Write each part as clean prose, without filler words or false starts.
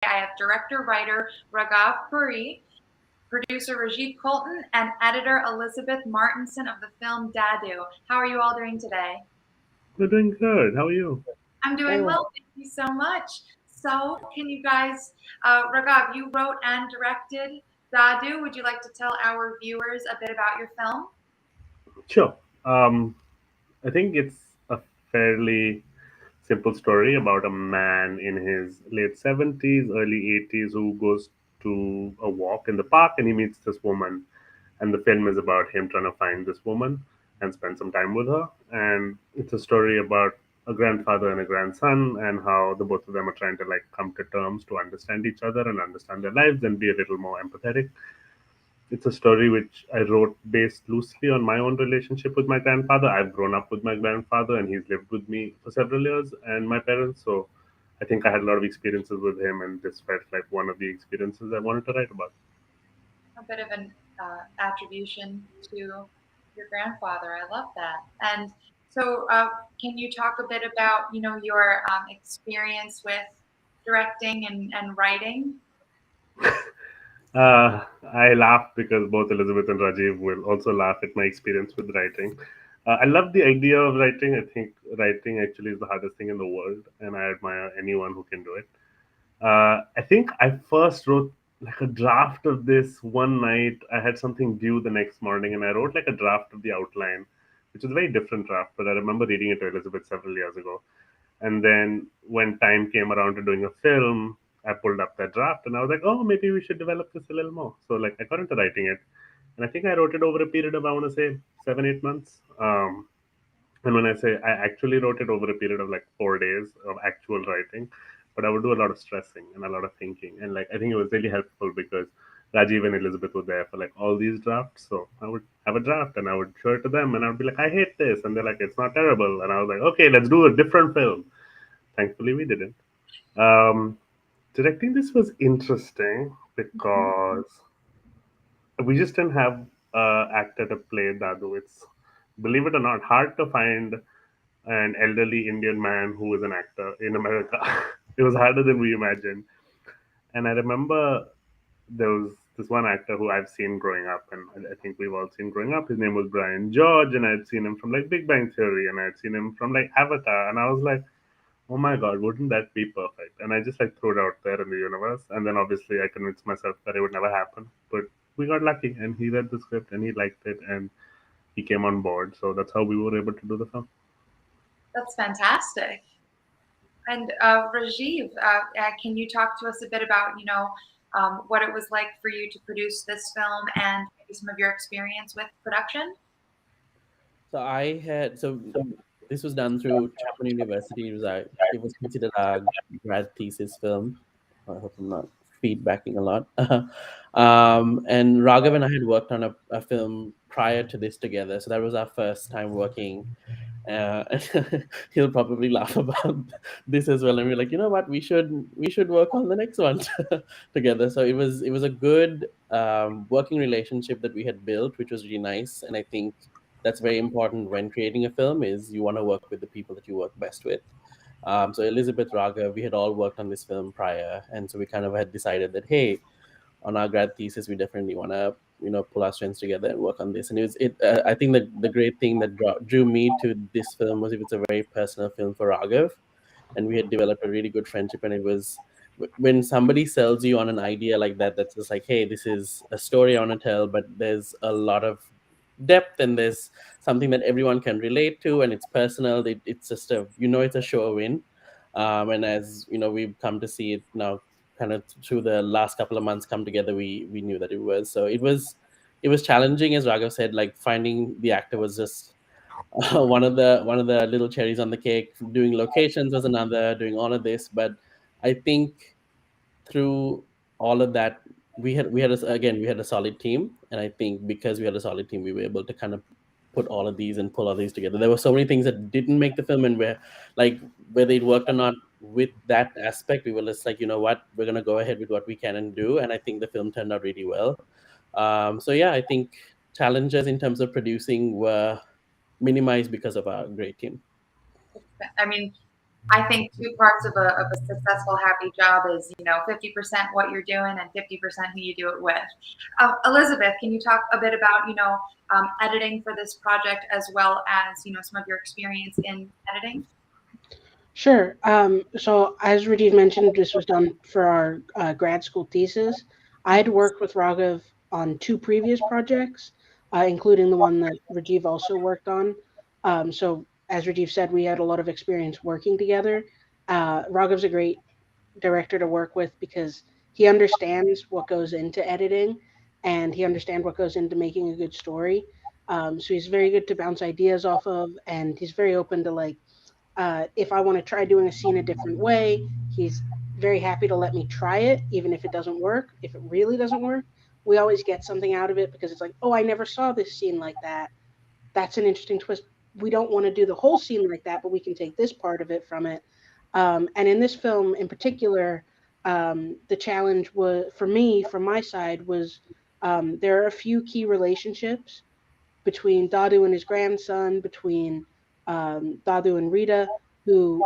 I have director-writer Raghav Puri, producer Rajiv Colton, and editor Elizabeth Martinson of the film Dadu. How are you all doing today? We're doing good. How are you? I'm doing well, thank you so much. So, can you guys, Raghav, you wrote and directed Dadu. Would you like to tell our viewers a bit about your film? Sure. Um, I think it's a fairly simple story about a man in his late 70s, early 80s who goes to a walk in the park and he meets this woman. And the film is about him trying to find this woman and spend some time with her. And it's a story about a grandfather and a grandson and how the both of them are trying to like come to terms to understand each other and understand their lives and be a little more empathetic. It's a story which I wrote based loosely on my own relationship with my grandfather. I've grown up with my grandfather and he's lived with me for several years and my parents. So I think I had a lot of experiences with him and this felt like one of the experiences I wanted to write about. A bit of an attribution to your grandfather. I love that. And so, can you talk a bit about your experience with directing and writing? I laugh because both Elizabeth and Rajiv will also laugh at my experience with writing. I love the idea of writing. I think writing actually is the hardest thing in the world, and I admire anyone who can do it. I think I first wrote like a draft of this one night. I had something due the next morning, and I wrote like a draft of the outline, which is a very different draft. But I remember reading it to Elizabeth several years ago. And then when time came around to doing a film, I pulled up that draft, and I was like, oh, maybe we should develop this a little more. So like I got into writing it, and I think I wrote it over a period of I want to say 7 8 months. And when I say I actually wrote it over a period of like 4 days of actual writing, but I would do a lot of stressing and a lot of thinking. And like I think it was really helpful because Rajiv and Elizabeth were there for like all these drafts. So I would have a draft and I would show it to them and I would be like, I hate this. And they're like, it's not terrible. And I was like, okay, let's do a different film. Thankfully, we didn't. Um, Directing this was interesting because we just didn't have actor to play Dadu. It's, believe it or not, hard to find an elderly Indian man who was an actor in America. It was harder than we imagined. And I remember there was this one actor who I've seen growing up, and I think we've all seen growing up. His name was Brian George, and I'd seen him from like Big Bang Theory, and I'd seen him from like Avatar, and I was like, oh my god, wouldn't that be perfect? And I just like threw it out there in the universe, and then obviously I convinced myself that it would never happen. But we got lucky, and he read the script and he liked it, and he came on board. So that's how we were able to do the film. That's fantastic. And Rajiv, can you talk to us a bit about what it was like for you to produce this film and maybe some of your experience with production? So this was done through Chapman University. It was considered a grad thesis film. I hope I'm not feedbacking a lot. And Raghav and I had worked on a film prior to this together, so that was our first time working. Uh, he'll probably laugh about this as well, and we're like, you know what, we should work on the next one together. So it was a good working relationship that we had built, which was really nice, and I think that's very important when creating a film is you want to work with the people that you work best with. So Elizabeth, Raga, we had all worked on this film prior, and so we kind of had decided that, hey, on our grad thesis, we definitely want to pull our strengths together and work on this. And I think that the great thing that drew me to this film was it was a very personal film for Raghav, and we had developed a really good friendship. And it was when somebody sells you on an idea like that, that's just like, hey, this is a story I want to tell, but there's a lot of depth and there's something that everyone can relate to and it's personal. It's just it's a sure win. And as we've come to see it now kind of through the last couple of months come together, we knew that it was. So it was challenging, as Raghav said. Like finding the actor was just one of the little cherries on the cake. Doing locations was another, doing all of this. But I think through all of that, we had a solid team. And I think because we had a solid team, we were able to kind of put all of these and pull all these together. There were so many things that didn't make the film, and whether it worked or not with that aspect, we were just like, you know what, we're gonna go ahead with what we can and do. And I think the film turned out really well. So yeah, I think challenges in terms of producing were minimized because of our great team. I mean, I think two parts of a successful, happy job is, 50% what you're doing and 50% who you do it with. Elizabeth, can you talk a bit about, editing for this project as well as, some of your experience in editing? Sure. So as Rajiv mentioned, this was done for our grad school thesis. I'd worked with Raghav on two previous projects, including the one that Rajiv also worked on. So as Rajiv said, we had a lot of experience working together. Raghav's a great director to work with because he understands what goes into editing and he understands what goes into making a good story. So he's very good to bounce ideas off of, and he's very open to like if I want to try doing a scene a different way, he's very happy to let me try it, even if it doesn't work. If it really doesn't work, we always get something out of it because it's like, oh, I never saw this scene like that. That's an interesting twist. We don't want to do the whole scene like that, but we can take this part of it from it. And in this film in particular, the challenge was for me, from my side, was there are a few key relationships between Dadu and his grandson, between Dadu and Rita, who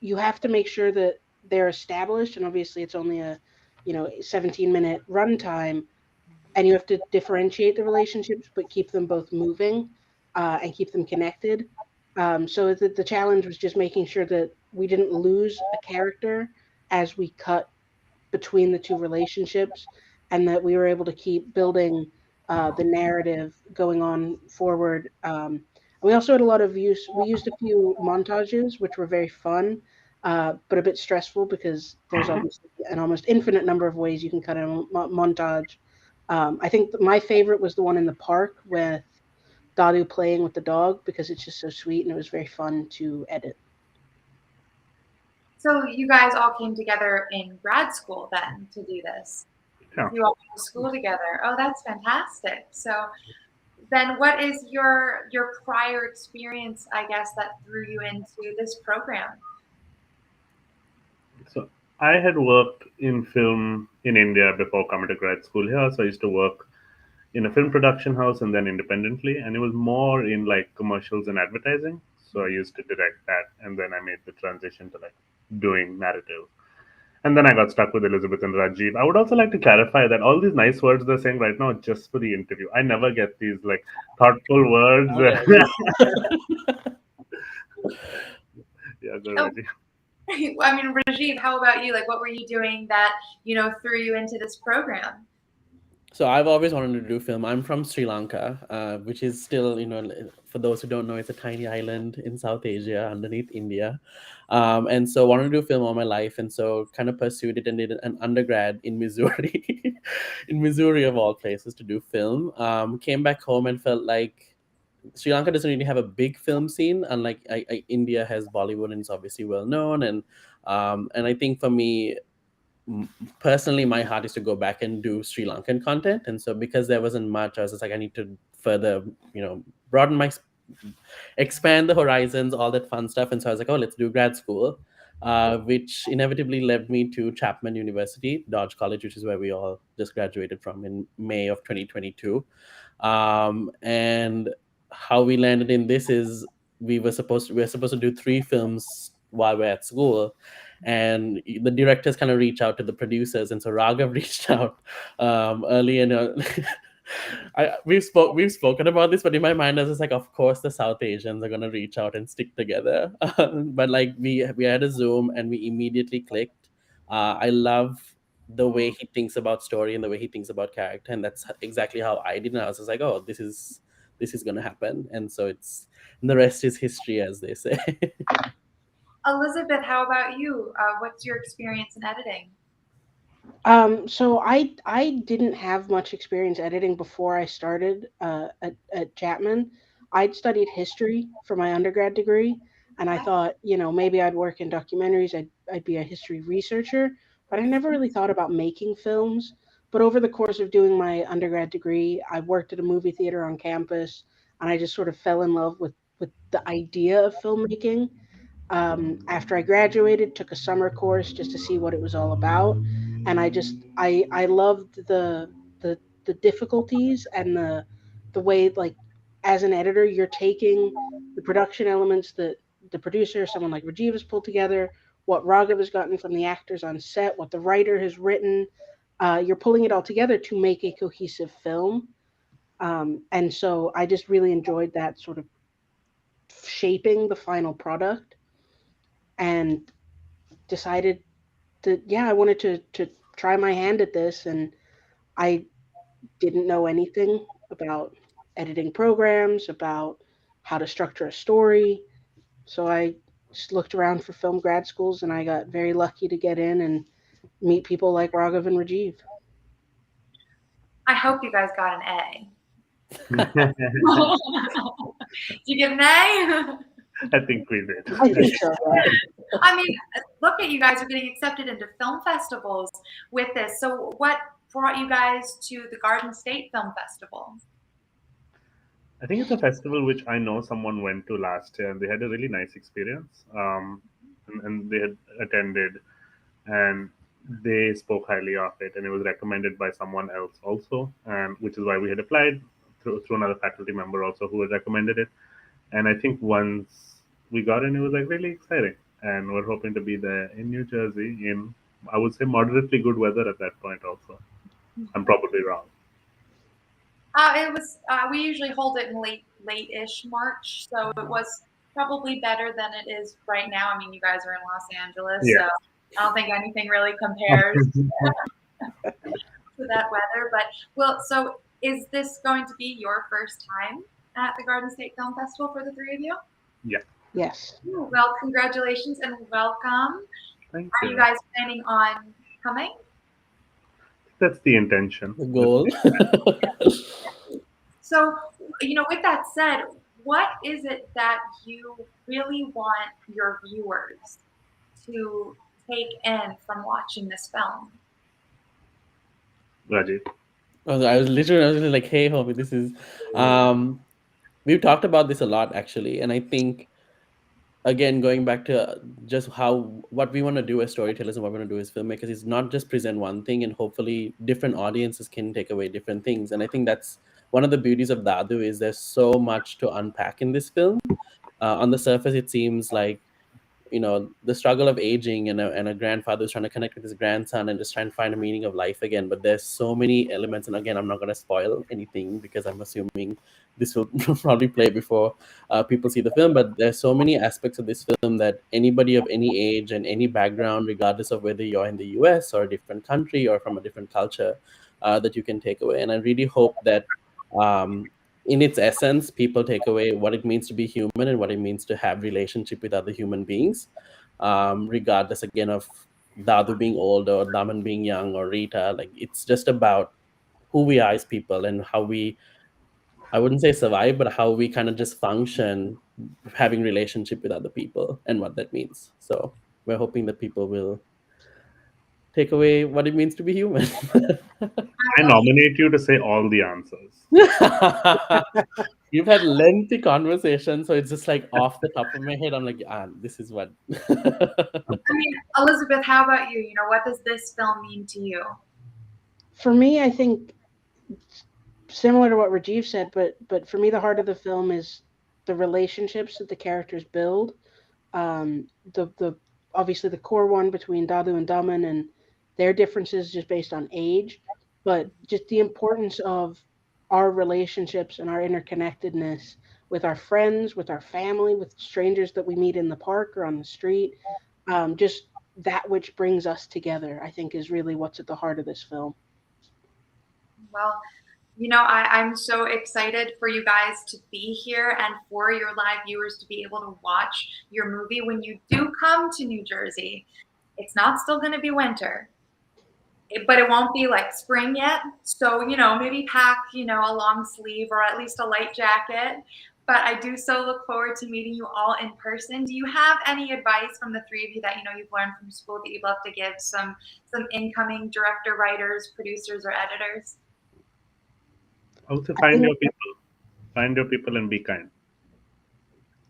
you have to make sure that they're established. And obviously, it's only a 17-minute runtime, and you have to differentiate the relationships, but keep them both moving and keep them connected. So the challenge was just making sure that we didn't lose a character as we cut between the two relationships, and that we were able to keep building the narrative going on forward. We also had a lot of use. We used a few montages, which were very fun, but a bit stressful because there's obviously an almost infinite number of ways you can cut a montage. I think my favorite was the one in the park with Dadu playing with the dog because it's just so sweet and it was very fun to edit. So you guys all came together in grad school then to do this. Yeah. You all went to school together. Oh, that's fantastic. So then what is your prior experience, I guess, that threw you into this program? So I had worked in film in India before coming to grad school here. So I used to work in a film production house and then independently, and it was more in like commercials and advertising. So I used to direct that, and then I made the transition to like doing narrative. And then I got stuck with Elizabeth and Rajiv. I would also like to clarify that all these nice words they're saying right now are just for the interview. I never get these like thoughtful words. Okay. Yeah, go Oh, Rajiv. I mean, Rajiv, how about you? Like, what were you doing that, threw you into this program? So I've always wanted to do film. I'm from Sri Lanka, which is still, for those who don't know, it's a tiny island in South Asia underneath India. And so wanted to do film all my life. And so kind of pursued it and did an undergrad in Missouri, in Missouri of all places to do film. Came back home and felt like Sri Lanka doesn't really have a big film scene, unlike India has Bollywood and it's obviously well known. And I think for me, personally, my heart is to go back and do Sri Lankan content. And so because there wasn't much, I was just like, I need to further, broaden my, expand the horizons, all that fun stuff. And so I was like, oh, let's do grad school, which inevitably led me to Chapman University, Dodge College, which is where we all just graduated from in May of 2022. And how we landed in this is we were supposed to do 3 films while we're at school, and the directors kind of reach out to the producers, and so Raghav reached out early, and we've spoken about this, but in my mind I was just like, of course the South Asians are gonna reach out and stick together. But like we had a Zoom and we immediately clicked. I love the way he thinks about story and the way he thinks about character, and that's exactly how I did. And I was just like, oh, this is gonna happen, and so and the rest is history, as they say. Elizabeth, how about you? What's your experience in editing? So I didn't have much experience editing before I started at Chapman. I'd studied history for my undergrad degree, and I thought, maybe I'd work in documentaries. I'd be a history researcher, but I never really thought about making films. But over the course of doing my undergrad degree, I worked at a movie theater on campus, and I just sort of fell in love with the idea of filmmaking. After I graduated, took a summer course just to see what it was all about, and I loved the difficulties and the way, like, as an editor you're taking the production elements that the producer, someone like Rajiv, has pulled together, what Raghav has gotten from the actors on set, what the writer has written. You're pulling it all together to make a cohesive film. And so I just really enjoyed that sort of shaping the final product, and decided that, yeah, I wanted to try my hand at this. And I didn't know anything about editing programs, about how to structure a story. So I just looked around for film grad schools, and I got very lucky to get in and meet people like Raghav and Rajiv. I hope you guys got an A. Did you get an A? I think we did. I think so. Yeah. I mean, look at you guys are getting accepted into film festivals with this. So what brought you guys to the Garden State Film Festival? I think it's a festival which I know someone went to last year, and they had a really nice experience. And they had attended, and they spoke highly of it, and it was recommended by someone else also, and which is why we had applied through another faculty member also who had recommended it. And I think once we got in, it was like really exciting, and we're hoping to be there in New Jersey in, I would say, moderately good weather at that point. Also, I'm probably wrong. It was. We usually hold it in late-ish March, so it was probably better than it is right now. I mean, you guys are in Los Angeles, Yeah. so I don't think anything really compares to that weather. But so is this going to be your first time at the Garden State Film Festival for the three of you? Yeah. Yes. Well, congratulations and welcome. Thank Are you. you guys planning on coming? That's the intention. The goal. So, with that said, what is it that you really want your viewers to take in from watching this film? Rajiv. I was literally like, hey, homie, this is. We've talked about this a lot, actually. And I think, again, going back to just what we want to do as storytellers and what we want to do as filmmakers is not just present one thing, and hopefully different audiences can take away different things. And I think that's one of the beauties of Dadu, is there's so much to unpack in this film. On the surface, it seems like, the struggle of aging, and a grandfather who's trying to connect with his grandson and just trying to find a meaning of life again. But there's so many elements. And again, I'm not going to spoil anything because I'm assuming this will probably play before people see the film. But there's so many aspects of this film that anybody of any age and any background, regardless of whether you're in the US or a different country or from a different culture, that you can take away. And I really hope that in its essence, people take away what it means to be human and what it means to have relationship with other human beings, regardless, again, of Dadu being old or Daman being young or Rita. Like, it's just about who we are as people and how we, I wouldn't say survive, but how we kind of just function having relationship with other people and what that means. So we're hoping that people will take away what it means to be human. I nominate you to say all the answers. You've had lengthy conversations, so it's just like off the top of my head, I'm like, this is what. I mean, Elizabeth, how about you? What does this film mean to you? For me, I think similar to what Rajiv said, but for me, the heart of the film is the relationships that the characters build. The obviously the core one between Dadu and Daman, and their differences just based on age, but just the importance of our relationships and our interconnectedness with our friends, with our family, with strangers that we meet in the park or on the street. Just that which brings us together, I think, is really what's at the heart of this film. Well, I'm so excited for you guys to be here and for your live viewers to be able to watch your movie when you do come to New Jersey. It's not still going to be winter, but it won't be like spring yet. So, maybe pack, a long sleeve or at least a light jacket. But I do so look forward to meeting you all in person. Do you have any advice from the three of you that you've learned from school that you'd love to give some incoming director, writers, producers, or editors? I would say find your people. Find your people and be kind.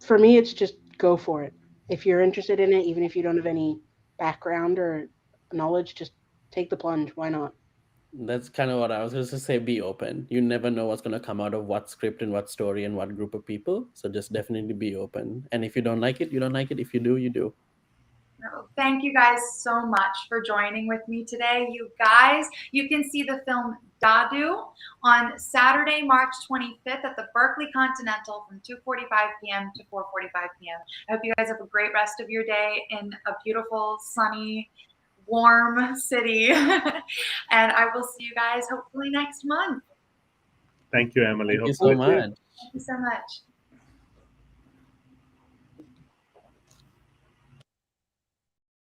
For me, it's just go for it. If you're interested in it, even if you don't have any background or knowledge, just take the plunge. Why not? That's kind of what I was going to say. Be open. You never know what's going to come out of what script and what story and what group of people. So just definitely be open. And if you don't like it, you don't like it. If you do, you do. Thank you guys so much for joining with me today. You guys, you can see the film Dadu on Saturday, March 25th at the Berkeley Continental from 2:45 p.m. to 4:45 p.m. I hope you guys have a great rest of your day in a beautiful, sunny, warm city. And I will see you guys hopefully next month. Thank you, Emily. Thank you so much. Thank you so much.